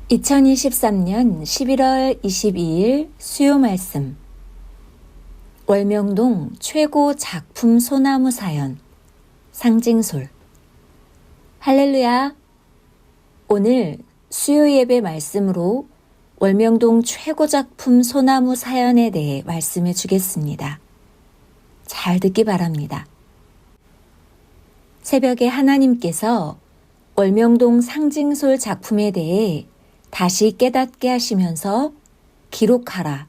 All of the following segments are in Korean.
2023년 11월 22일 수요 말씀. 월명동 최고 작품 소나무 사연. 상징솔. 할렐루야. 오늘 수요 예배 말씀으로 월명동 최고 작품 소나무 사연에 대해 말씀해 주겠습니다. 잘 듣기 바랍니다. 새벽에 하나님께서 월명동 상징솔 작품에 대해 다시 깨닫게 하시면서 기록하라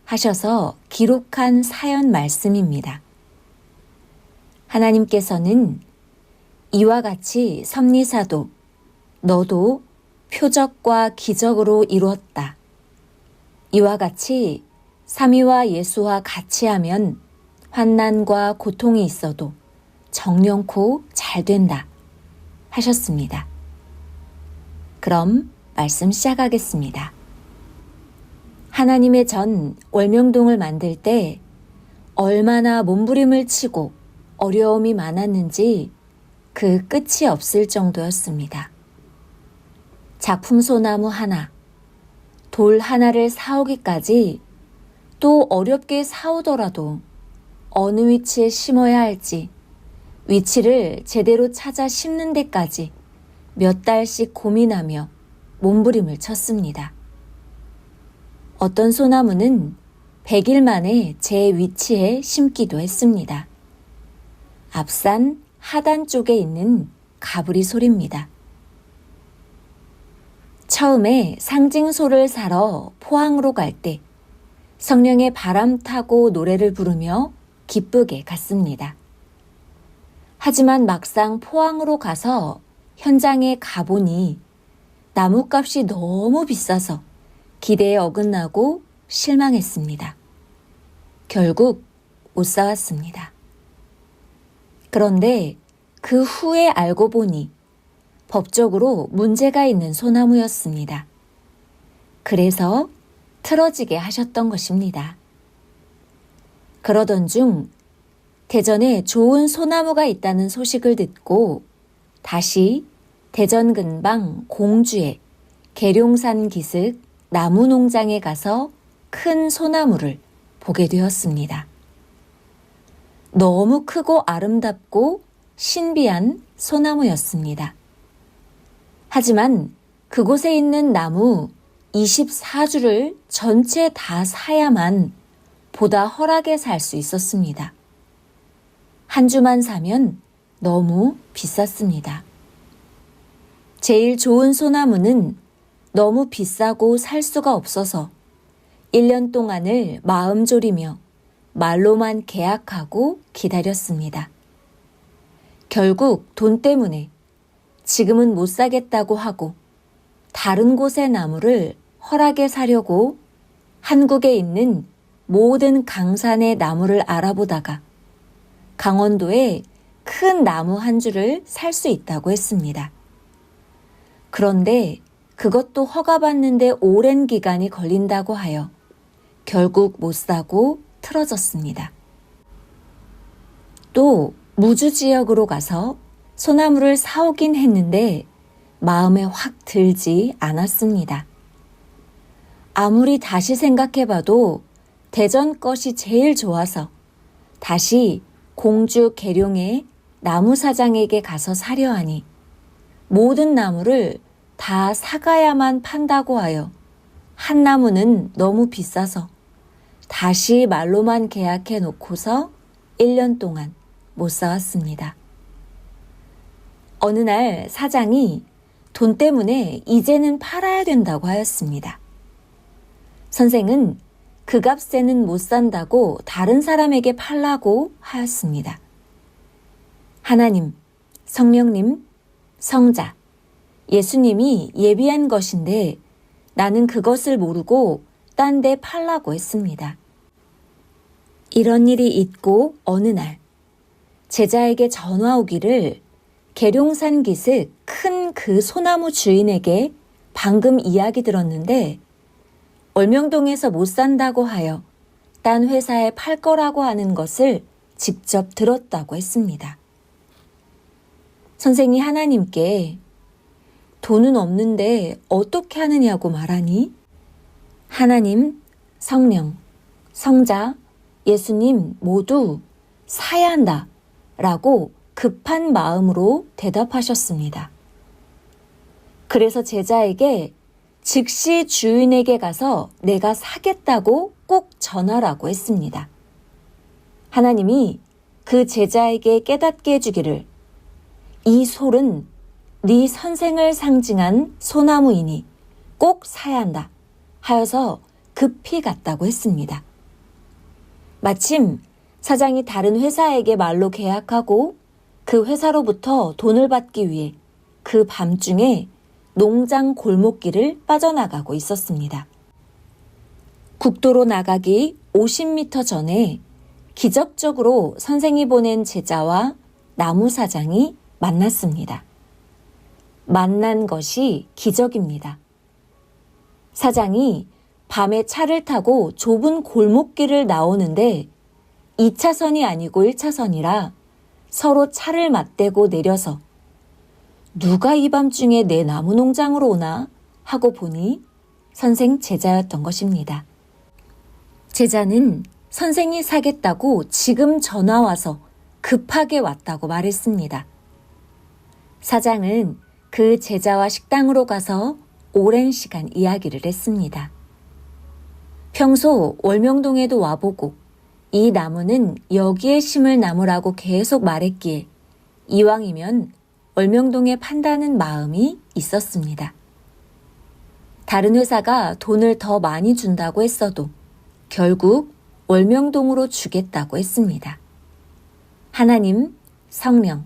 하셔서 기록한 사연 말씀입니다. 하나님께서는 이와 같이 섭리사도 너도 표적과 기적으로 이루었다. 이와 같이 삼위와 예수와 같이 하면 환난과 고통이 있어도 정령코 잘 된다 하셨습니다. 그럼 말씀 시작하겠습니다. 하나님의 전 월명동을 만들 때 얼마나 몸부림을 치고 어려움이 많았는지 그 끝이 없을 정도였습니다. 작품 소나무 하나, 돌 하나를 사오기까지 또 어렵게 사오더라도 어느 위치에 심어야 할지 위치를 제대로 찾아 심는 데까지 몇 달씩 고민하며 몸부림을 쳤습니다. 어떤 소나무는 100일 만에 제 위치에 심기도 했습니다. 앞산 하단 쪽에 있는 가브리 솔입니다. 처음에 상징솔을 사러 포항으로 갈 때 성령의 바람 타고 노래를 부르며 기쁘게 갔습니다. 하지만 막상 포항으로 가서 현장에 가보니 나뭇값이 너무 비싸서 기대에 어긋나고 실망했습니다. 결국 못 사왔습니다. 그런데 그 후에 알고 보니 법적으로 문제가 있는 소나무였습니다. 그래서 틀어지게 하셨던 것입니다. 그러던 중 대전에 좋은 소나무가 있다는 소식을 듣고 다시 대전 근방 공주의 계룡산 기슭 나무 농장에 가서 큰 소나무를 보게 되었습니다. 너무 크고 아름답고 신비한 소나무였습니다. 하지만 그곳에 있는 나무 24주를 전체 다 사야만 보다 허락에 살 수 있었습니다. 한 주만 사면 너무 비쌌습니다. 제일 좋은 소나무는 너무 비싸고 살 수가 없어서 1년 동안을 마음 졸이며 말로만 계약하고 기다렸습니다. 결국 돈 때문에 지금은 못 사겠다고 하고 다른 곳의 나무를 허락에 사려고 한국에 있는 모든 강산의 나무를 알아보다가 강원도에 큰 나무 한 주를 살 수 있다고 했습니다. 그런데 그것도 허가받는데 오랜 기간이 걸린다고 하여 결국 못 사고 틀어졌습니다. 또 무주 지역으로 가서 소나무를 사오긴 했는데 마음에 확 들지 않았습니다. 아무리 다시 생각해봐도 대전 것이 제일 좋아서 다시 공주 계룡의 나무 사장에게 가서 사려 하니 모든 나무를 다 사가야만 판다고 하여 한 나무는 너무 비싸서 다시 말로만 계약해 놓고서 1년 동안 못 사왔습니다. 어느 날 사장이 돈 때문에 이제는 팔아야 된다고 하였습니다. 선생은 그 값에는 못 산다고 다른 사람에게 팔라고 하였습니다. 하나님, 성령님, 성자, 예수님이 예비한 것인데 나는 그것을 모르고 딴 데 팔라고 했습니다. 이런 일이 있고 어느 날 제자에게 전화 오기를 계룡산 기슭 큰 그 소나무 주인에게 방금 이야기 들었는데 월명동에서 못 산다고 하여 딴 회사에 팔 거라고 하는 것을 직접 들었다고 했습니다. 선생이 하나님께 돈은 없는데 어떻게 하느냐고 말하니? 하나님, 성령, 성자, 예수님 모두 사야 한다 라고 급한 마음으로 대답하셨습니다. 그래서 제자에게 즉시 주인에게 가서 내가 사겠다고 꼭 전하라고 했습니다. 하나님이 그 제자에게 깨닫게 해주기를 이 솔은 네 선생을 상징한 소나무이니 꼭 사야 한다 하여서 급히 갔다고 했습니다. 마침 사장이 다른 회사에게 말로 계약하고 그 회사로부터 돈을 받기 위해 그 밤중에 농장 골목길을 빠져나가고 있었습니다. 국도로 나가기 50m 전에 기적적으로 선생이 보낸 제자와 나무 사장이 만났습니다. 만난 것이 기적입니다. 사장이 밤에 차를 타고 좁은 골목길을 나오는데 2차선이 아니고 1차선이라 서로 차를 맞대고 내려서 누가 이 밤중에 내 나무 농장으로 오나 하고 보니 선생 제자였던 것입니다. 제자는 선생이 사겠다고 지금 전화 와서 급하게 왔다고 말했습니다. 사장은 그 제자와 식당으로 가서 오랜 시간 이야기를 했습니다. 평소 월명동에도 와보고 이 나무는 여기에 심을 나무라고 계속 말했기에 이왕이면 월명동에 판다는 마음이 있었습니다. 다른 회사가 돈을 더 많이 준다고 했어도 결국 월명동으로 주겠다고 했습니다. 하나님, 성령,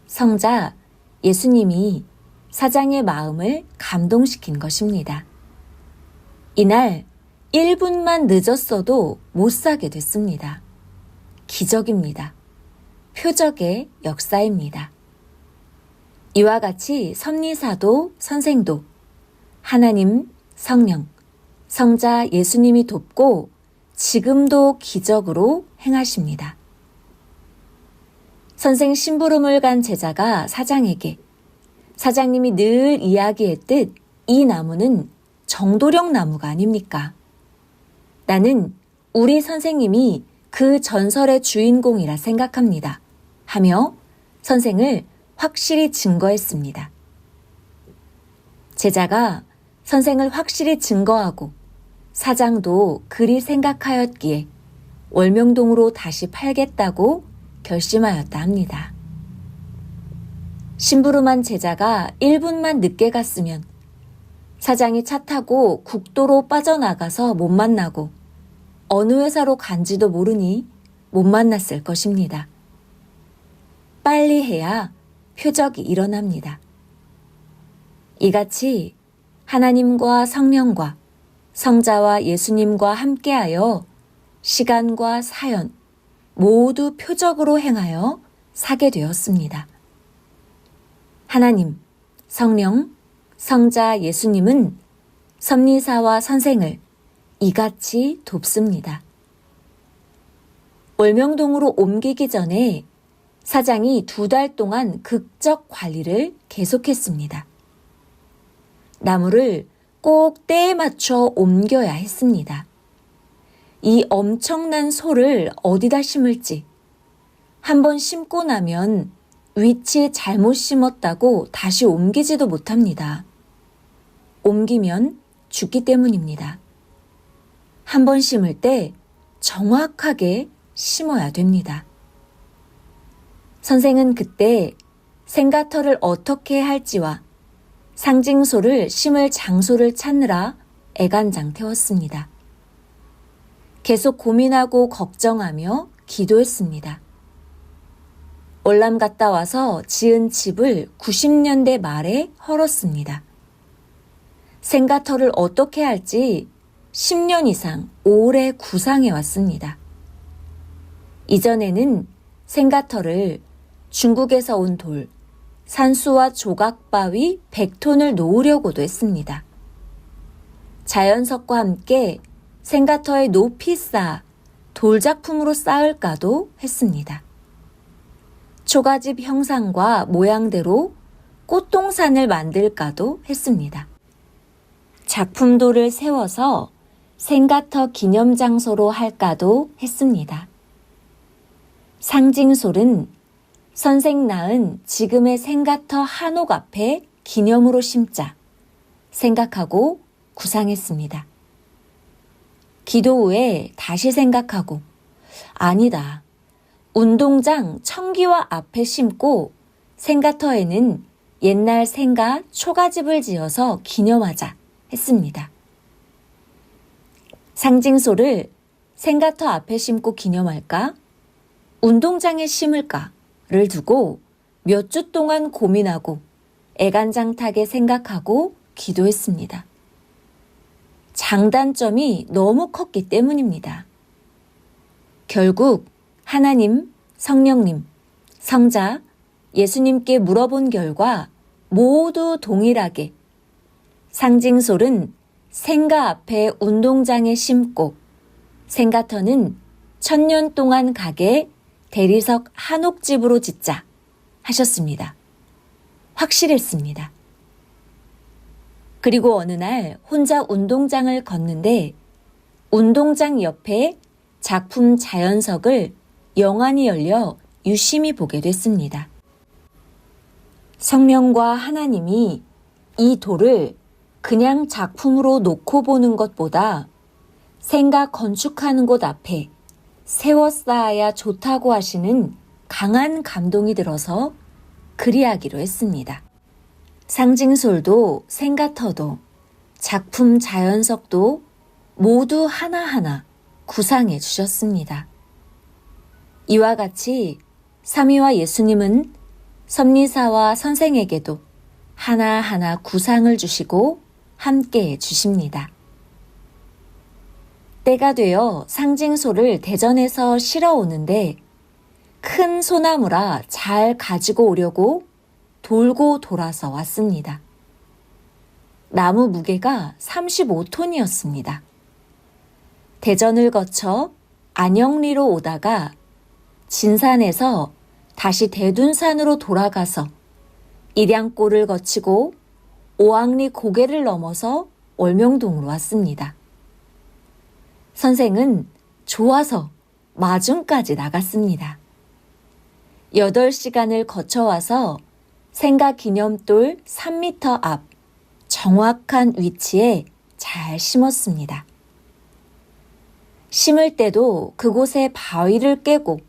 성자, 예수님이 사장의 마음을 감동시킨 것입니다. 이날 1분만 늦었어도 못 사게 됐습니다. 기적입니다. 표적의 역사입니다. 이와 같이 섭리사도 선생도 하나님, 성령, 성자 예수님이 돕고 지금도 기적으로 행하십니다. 선생 심부름을 간 제자가 사장에게 사장님이 늘 이야기했듯 이 나무는 정도령 나무가 아닙니까? 나는 우리 선생님이 그 전설의 주인공이라 생각합니다. 하며 선생을 확실히 증거했습니다. 제자가 선생을 확실히 증거하고 사장도 그리 생각하였기에 월명동으로 다시 팔겠다고 결심하였다 합니다. 심부름한 제자가 1분만 늦게 갔으면 사장이 차 타고 국도로 빠져나가서 못 만나고 어느 회사로 간지도 모르니 못 만났을 것입니다. 빨리 해야 표적이 일어납니다. 이같이 하나님과 성령과 성자와 예수님과 함께하여 시간과 사연 모두 표적으로 행하여 사게 되었습니다. 하나님, 성령, 성자 예수님은 섭리사와 선생을 이같이 돕습니다. 월명동으로 옮기기 전에 사장이 2달 동안 극적 관리를 계속했습니다. 나무를 꼭 때에 맞춰 옮겨야 했습니다. 이 엄청난 소를 어디다 심을지 한번 심고 나면 위치 잘못 심었다고 다시 옮기지도 못합니다. 옮기면 죽기 때문입니다. 한번 심을 때 정확하게 심어야 됩니다. 선생은 그때 생가터를 어떻게 할지와 상징소를 심을 장소를 찾느라 애간장 태웠습니다. 계속 고민하고 걱정하며 기도했습니다. 월남 갔다 와서 지은 집을 90년대 말에 헐었습니다. 생가터를 어떻게 할지 10년 이상 오래 구상해 왔습니다. 이전에는 생가터를 중국에서 온 돌, 산수와 조각바위 100톤을 놓으려고도 했습니다. 자연석과 함께 생가터에 높이 쌓아 돌작품으로 쌓을까도 했습니다. 초가집 형상과 모양대로 꽃동산을 만들까도 했습니다. 작품도를 세워서 생가터 기념장소로 할까도 했습니다. 상징솔은 선생 낳은 지금의 생가터 한옥 앞에 기념으로 심자 생각하고 구상했습니다. 기도 후에 다시 생각하고 아니다. 운동장 청기화 앞에 심고 생가터에는 옛날 생가 초가집을 지어서 기념하자 했습니다. 상징소를 생가터 앞에 심고 기념할까? 운동장에 심을까를 두고 몇 주 동안 고민하고 애간장타게 생각하고 기도했습니다. 장단점이 너무 컸기 때문입니다. 결국 하나님, 성령님, 성자, 예수님께 물어본 결과 모두 동일하게 상징솔은 생가 앞에 운동장에 심고 생가터는 1000년 동안 가게 대리석 한옥집으로 짓자 하셨습니다. 확실했습니다. 그리고 어느 날 혼자 운동장을 걷는데 운동장 옆에 작품 자연석을 영안이 열려 유심히 보게 됐습니다. 성령과 하나님이 이 돌을 그냥 작품으로 놓고 보는 것보다 생가 건축하는 곳 앞에 세워 쌓아야 좋다고 하시는 강한 감동이 들어서 그리하기로 했습니다. 상징솔도 생가터도 작품 자연석도 모두 하나하나 구상해 주셨습니다. 이와 같이 삼위와 예수님은 섭리사와 선생에게도 하나하나 구상을 주시고 함께 해 주십니다. 때가 되어 상징소를 대전에서 실어 오는데 큰 소나무라 잘 가지고 오려고 돌고 돌아서 왔습니다. 나무 무게가 35톤이었습니다. 대전을 거쳐 안영리로 오다가 진산에서 다시 대둔산으로 돌아가서 일양골을 거치고 오악리 고개를 넘어서 월명동으로 왔습니다. 선생은 좋아서 마중까지 나갔습니다. 8시간을 거쳐와서 생가기념돌 3m 앞 정확한 위치에 잘 심었습니다. 심을 때도 그곳에 바위를 깨고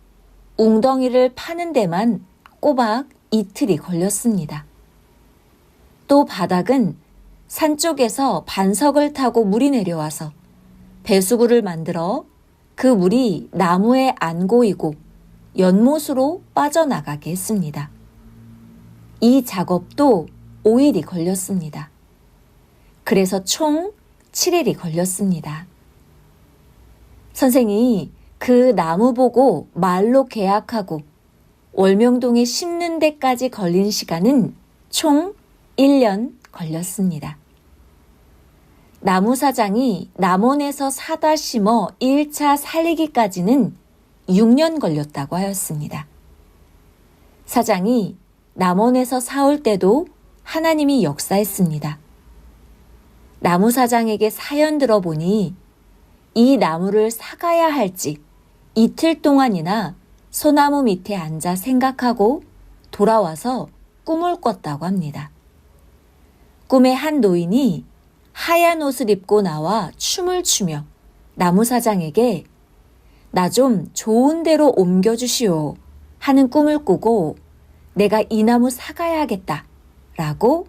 웅덩이를 파는 데만 꼬박 이틀이 걸렸습니다. 또 바닥은 산 쪽에서 반석을 타고 물이 내려와서 배수구를 만들어 그 물이 나무에 안 고이고 연못으로 빠져나가게 했습니다. 이 작업도 5일이 걸렸습니다. 그래서 총 7일이 걸렸습니다. 선생이 그 나무 보고 말로 계약하고 월명동에 심는 데까지 걸린 시간은 총 1년 걸렸습니다. 나무 사장이 남원에서 사다 심어 1차 살리기까지는 6년 걸렸다고 하였습니다. 사장이 남원에서 사올 때도 하나님이 역사했습니다. 나무 사장에게 사연 들어보니 이 나무를 사가야 할지 이틀 동안이나 소나무 밑에 앉아 생각하고 돌아와서 꿈을 꿨다고 합니다. 꿈에 한 노인이 하얀 옷을 입고 나와 춤을 추며 나무 사장에게 나 좀 좋은 데로 옮겨주시오 하는 꿈을 꾸고 내가 이 나무 사가야겠다 라고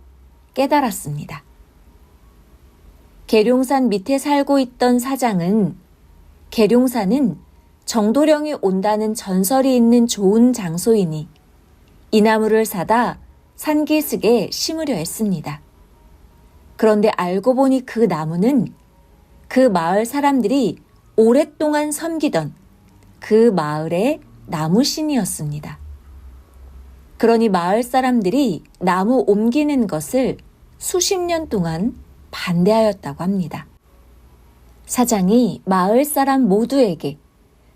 깨달았습니다. 계룡산 밑에 살고 있던 사장은 계룡산은 정도령이 온다는 전설이 있는 좋은 장소이니 이 나무를 사다 산기슭에 심으려 했습니다. 그런데 알고 보니 그 나무는 그 마을 사람들이 오랫동안 섬기던 그 마을의 나무신이었습니다. 그러니 마을 사람들이 나무 옮기는 것을 수십 년 동안 반대하였다고 합니다. 사장이 마을 사람 모두에게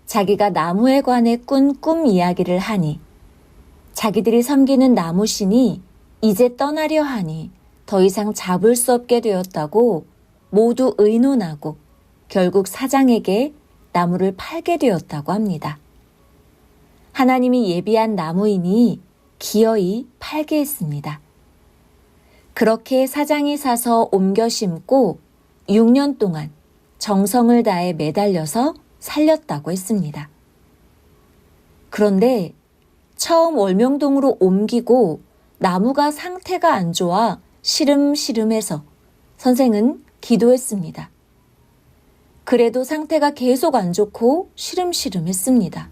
자기가 나무에 관해 꾼 꿈 이야기를 하니 자기들이 섬기는 나무신이 이제 떠나려 하니 더 이상 잡을 수 없게 되었다고 모두 의논하고 결국 사장에게 나무를 팔게 되었다고 합니다. 하나님이 예비한 나무이니 기어이 팔게 했습니다. 그렇게 사장이 사서 옮겨 심고 6년 동안 정성을 다해 매달려서 살렸다고 했습니다. 그런데 처음 월명동으로 옮기고 나무가 상태가 안 좋아 시름시름해서 선생은 기도했습니다. 그래도 상태가 계속 안 좋고 시름시름했습니다.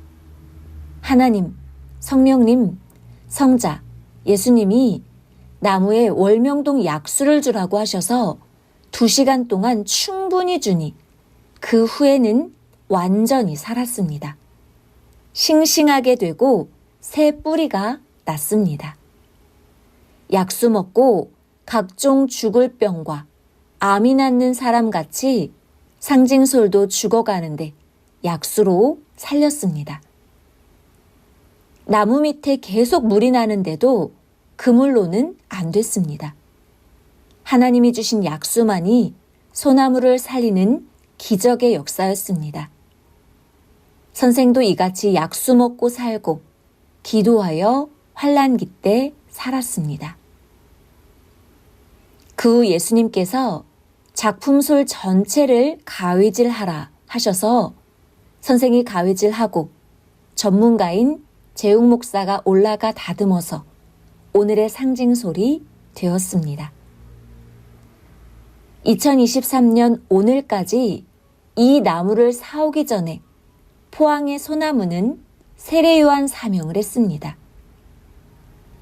하나님, 성령님, 성자, 예수님이 나무에 월명동 약수를 주라고 하셔서 2시간 동안 충분히 주니 그 후에는 완전히 살았습니다. 싱싱하게 되고 새 뿌리가 났습니다. 약수 먹고 각종 죽을 병과 암이 낫는 사람같이 상징솔도 죽어가는데 약수로 살렸습니다. 나무 밑에 계속 물이 나는데도 그물로는 안 됐습니다. 하나님이 주신 약수만이 소나무를 살리는 기적의 역사였습니다. 선생도 이같이 약수 먹고 살고 기도하여 환난기 때 살았습니다. 그 후 예수님께서 작품솔 전체를 가위질하라 하셔서 선생이 가위질하고 전문가인 재욱 목사가 올라가 다듬어서 오늘의 상징솔이 되었습니다. 2023년 오늘까지 이 나무를 사오기 전에 포항의 소나무는 세례요한 사명을 했습니다.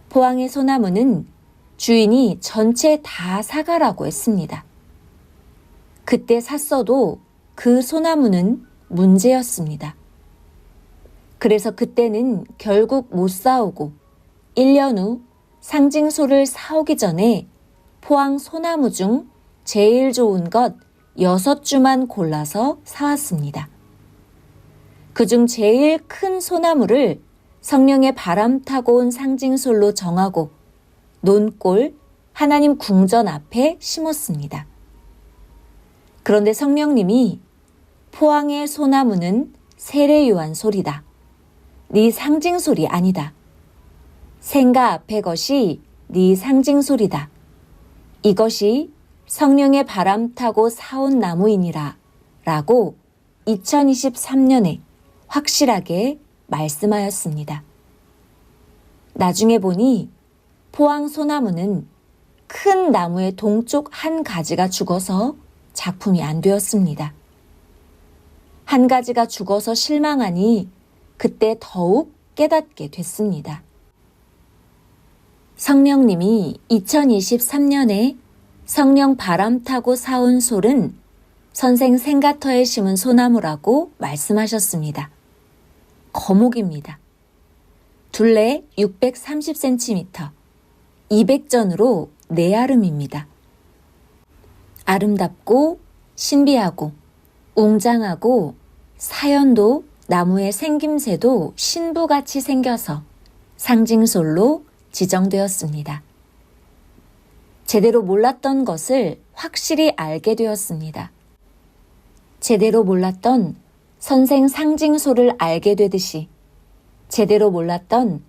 포항의 소나무는 주인이 전체 다 사가라고 했습니다. 그때 샀어도 그 소나무는 문제였습니다. 그래서 그때는 결국 못 사오고 1년 후 상징소를 사오기 전에 포항 소나무 중 제일 좋은 것 6주만 골라서 사왔습니다. 그중 제일 큰 소나무를 성령의 바람 타고 온 상징솔로 정하고 논골 하나님 궁전 앞에 심었습니다. 그런데 성령님이 포항의 소나무는 세례요한 솔이다. 네 상징솔이 아니다. 생가 앞에 것이 네 상징솔이다. 이것이 성령의 바람 타고 사온 나무이니라 라고 2023년에 확실하게 말씀하였습니다. 나중에 보니 포항 소나무는 큰 나무의 동쪽 한 가지가 죽어서 작품이 안 되었습니다. 한 가지가 죽어서 실망하니 그때 더욱 깨닫게 됐습니다. 성령님이 2023년에 성령 바람 타고 사온 솔은 선생 생가터에 심은 소나무라고 말씀하셨습니다. 거목입니다. 둘레 630cm, 200전으로 네아름입니다. 아름답고 신비하고 웅장하고 사연도 나무의 생김새도 신부같이 생겨서 상징솔로 지정되었습니다. 제대로 몰랐던 것을 확실히 알게 되었습니다. 제대로 몰랐던 선생 상징소를 알게 되듯이 제대로 몰랐던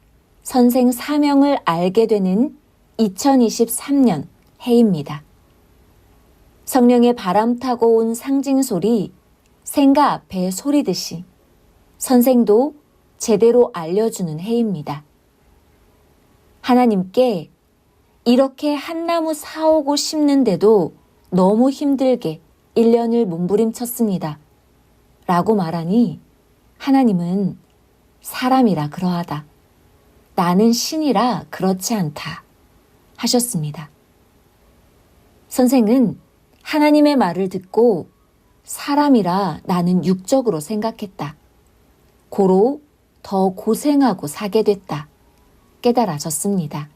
선생 사명을 알게 되는 2023년 해입니다. 성령의 바람 타고 온 상징솔이 생가 앞에 소리듯이 선생도 제대로 알려주는 해입니다. 하나님께 이렇게 한 나무 사오고 심는데도 너무 힘들게 1년을 몸부림쳤습니다. 라고 말하니 하나님은 사람이라 그러하다. 나는 신이라 그렇지 않다. 하셨습니다. 선생은 하나님의 말을 듣고 사람이라 나는 육적으로 생각했다. 고로 더 고생하고 사게 됐다. 깨달아졌습니다.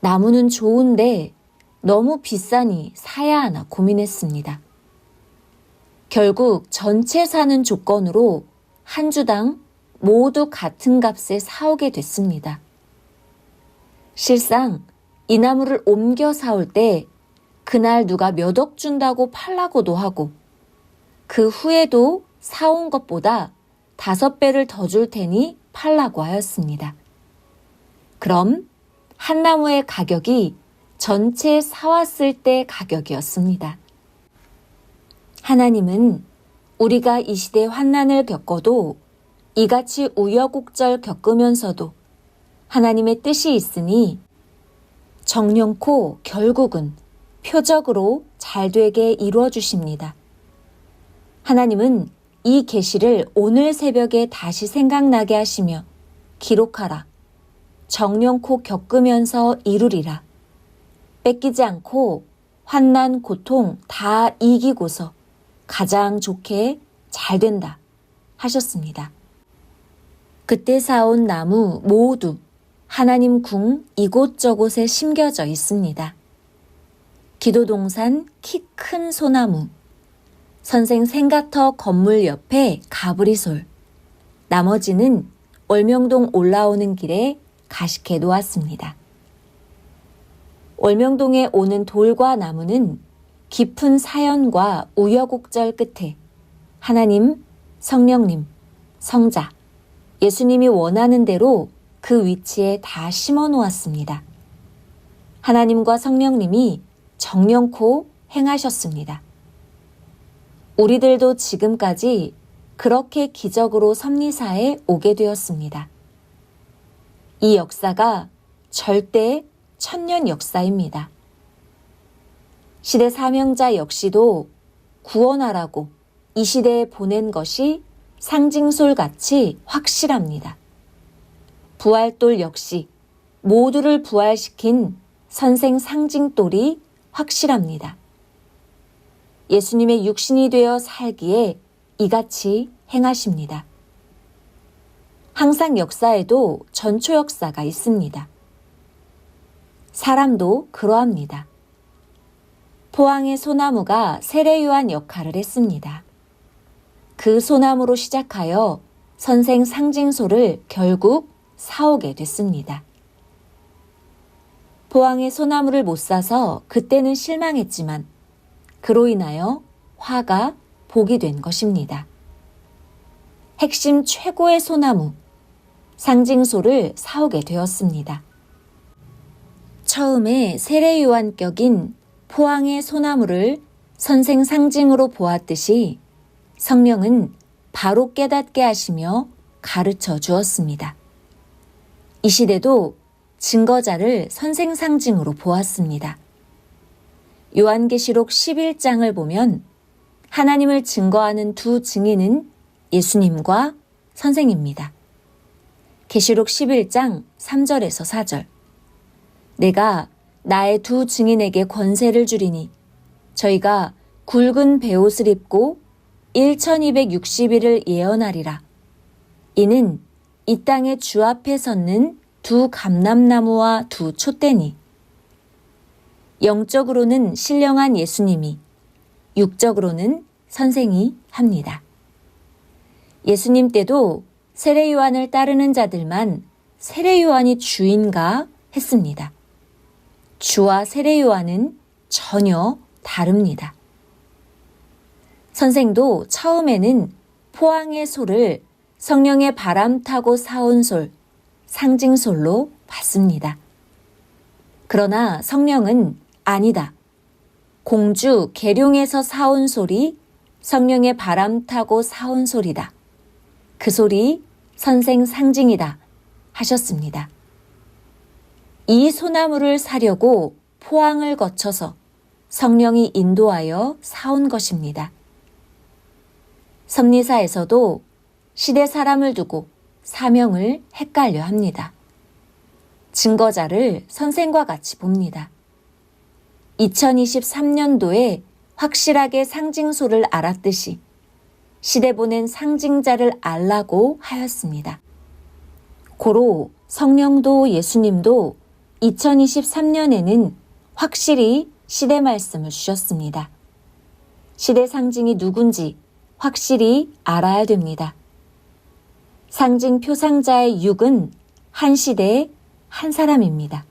나무는 좋은데 너무 비싸니 사야 하나 고민했습니다. 결국 전체 사는 조건으로 한 주당 모두 같은 값에 사오게 됐습니다. 실상 이 나무를 옮겨 사올 때 그날 누가 몇 억 준다고 팔라고도 하고 그 후에도 사온 것보다 5배를 더 줄 테니 팔라고 하였습니다. 그럼 한 나무의 가격이 전체 사왔을 때 가격이었습니다. 하나님은 우리가 이 시대 환난을 겪어도 이같이 우여곡절 겪으면서도 하나님의 뜻이 있으니 정령코 결국은 표적으로 잘되게 이루어 주십니다. 하나님은 이 계시를 오늘 새벽에 다시 생각나게 하시며 기록하라. 정령코 겪으면서 이루리라. 뺏기지 않고 환난, 고통 다 이기고서 가장 좋게 잘 된다 하셨습니다. 그때 사온 나무 모두 하나님 궁 이곳저곳에 심겨져 있습니다. 기도동산 키 큰 소나무, 선생 생가터 건물 옆에 가브리솔, 나머지는 월명동 올라오는 길에 가식해 놓았습니다. 월명동에 오는 돌과 나무는 깊은 사연과 우여곡절 끝에 하나님, 성령님, 성자, 예수님이 원하는 대로 그 위치에 다 심어 놓았습니다. 하나님과 성령님이 정령코 행하셨습니다. 우리들도 지금까지 그렇게 기적으로 섭리사에 오게 되었습니다. 이 역사가 절대 천년 역사입니다. 시대 사명자 역시도 구원하라고 이 시대에 보낸 것이 상징솔같이 확실합니다. 부활돌 역시 모두를 부활시킨 선생 상징돌이 확실합니다. 예수님의 육신이 되어 살기에 이같이 행하십니다. 항상 역사에도 전초 역사가 있습니다. 사람도 그러합니다. 포항의 소나무가 세례요한 역할을 했습니다. 그 소나무로 시작하여 선생 상징소를 결국 사오게 됐습니다. 포항의 소나무를 못 사서 그때는 실망했지만 그로 인하여 화가 복이 된 것입니다. 핵심 최고의 소나무, 상징소를 사오게 되었습니다. 처음에 세례요한격인 포항의 소나무를 선생 상징으로 보았듯이 성령은 바로 깨닫게 하시며 가르쳐 주었습니다. 이 시대도 증거자를 선생 상징으로 보았습니다. 요한계시록 11장을 보면 하나님을 증거하는 두 증인은 예수님과 선생입니다. 계시록 11장 3절에서 4절. 내가 나의 두 증인에게 권세를 주리니 저희가 굵은 베옷을 입고 1260일을 예언하리라. 이는 이 땅의 주 앞에 섰는 두 감람나무와 두 촛대니 영적으로는 신령한 예수님이 육적으로는 선생이 합니다. 예수님 때도 세례요한을 따르는 자들만 세례요한이 주인가 했습니다. 주와 세례요한은 전혀 다릅니다. 선생도 처음에는 포항의 소를 성령의 바람 타고 사온 솔, 상징솔로 봤습니다. 그러나 성령은 아니다. 공주 계룡에서 사온 솔이 성령의 바람 타고 사온 솔이다. 그 솔이 선생 상징이다 하셨습니다. 이 소나무를 사려고 포항을 거쳐서 성령이 인도하여 사온 것입니다. 섭리사에서도 시대 사람을 두고 사명을 헷갈려 합니다. 증거자를 선생과 같이 봅니다. 2023년도에 확실하게 상징소를 알았듯이 시대 보낸 상징자를 알라고 하였습니다. 고로 성령도 예수님도 2023년에는 확실히 시대 말씀을 주셨습니다. 시대 상징이 누군지 확실히 알아야 됩니다. 상징 표상자의 육은 한 시대의 한 사람입니다.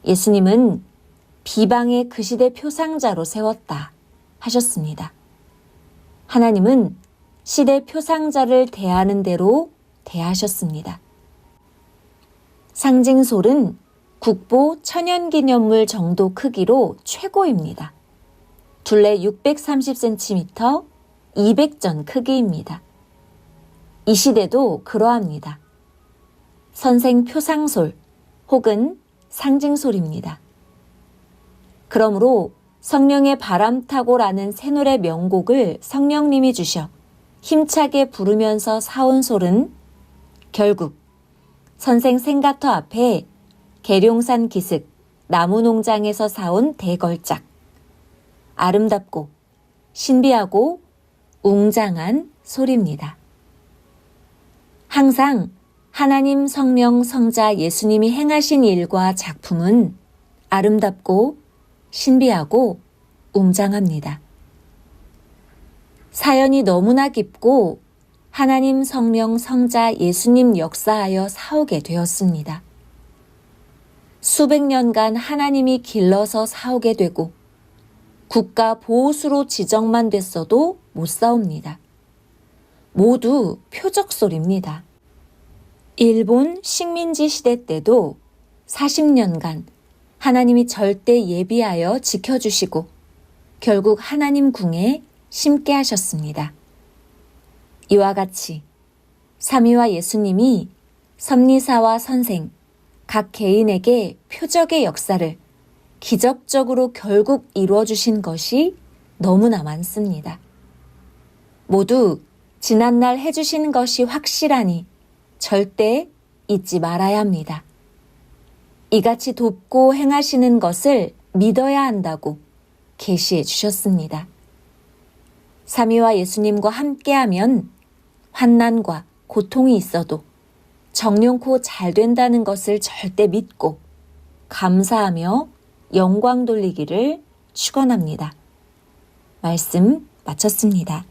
예수님은 비방의 그 시대 표상자로 세웠다 하셨습니다. 하나님은 시대 표상자를 대하는 대로 대하셨습니다. 상징솔은 국보 천연기념물 정도 크기로 최고입니다. 둘레 630cm, 200전 크기입니다. 이 시대도 그러합니다. 선생 표상솔 혹은 상징솔입니다. 그러므로 성령의 바람타고라는 새노래 명곡을 성령님이 주셔 힘차게 부르면서 사온 솔은 결국 선생 생가터 앞에 계룡산 기슭 나무농장에서 사온 대걸작, 아름답고 신비하고 웅장한 솔입니다. 항상 하나님 성령 성자 예수님이 행하신 일과 작품은 아름답고 신비하고 웅장합니다. 사연이 너무나 깊고 하나님 성령 성자 예수님 역사하여 사오게 되었습니다. 수백 년간 하나님이 길러서 사오게 되고 국가 보호수로 지정만 됐어도 못 사옵니다. 모두 표적솔입니다. 일본 식민지 시대 때도 40년간 하나님이 절대 예비하여 지켜주시고 결국 하나님 궁에 심게 하셨습니다. 이와 같이 삼위와 예수님이 섭리사와 선생, 각 개인에게 표적의 역사를 기적적으로 결국 이루어주신 것이 너무나 많습니다. 모두 지난날 해주신 것이 확실하니 절대 잊지 말아야 합니다. 이같이 돕고 행하시는 것을 믿어야 한다고 계시해 주셨습니다. 삼위와 예수님과 함께하면 환난과 고통이 있어도 정령코 잘 된다는 것을 절대 믿고 감사하며 영광 돌리기를 축원합니다. 말씀 마쳤습니다.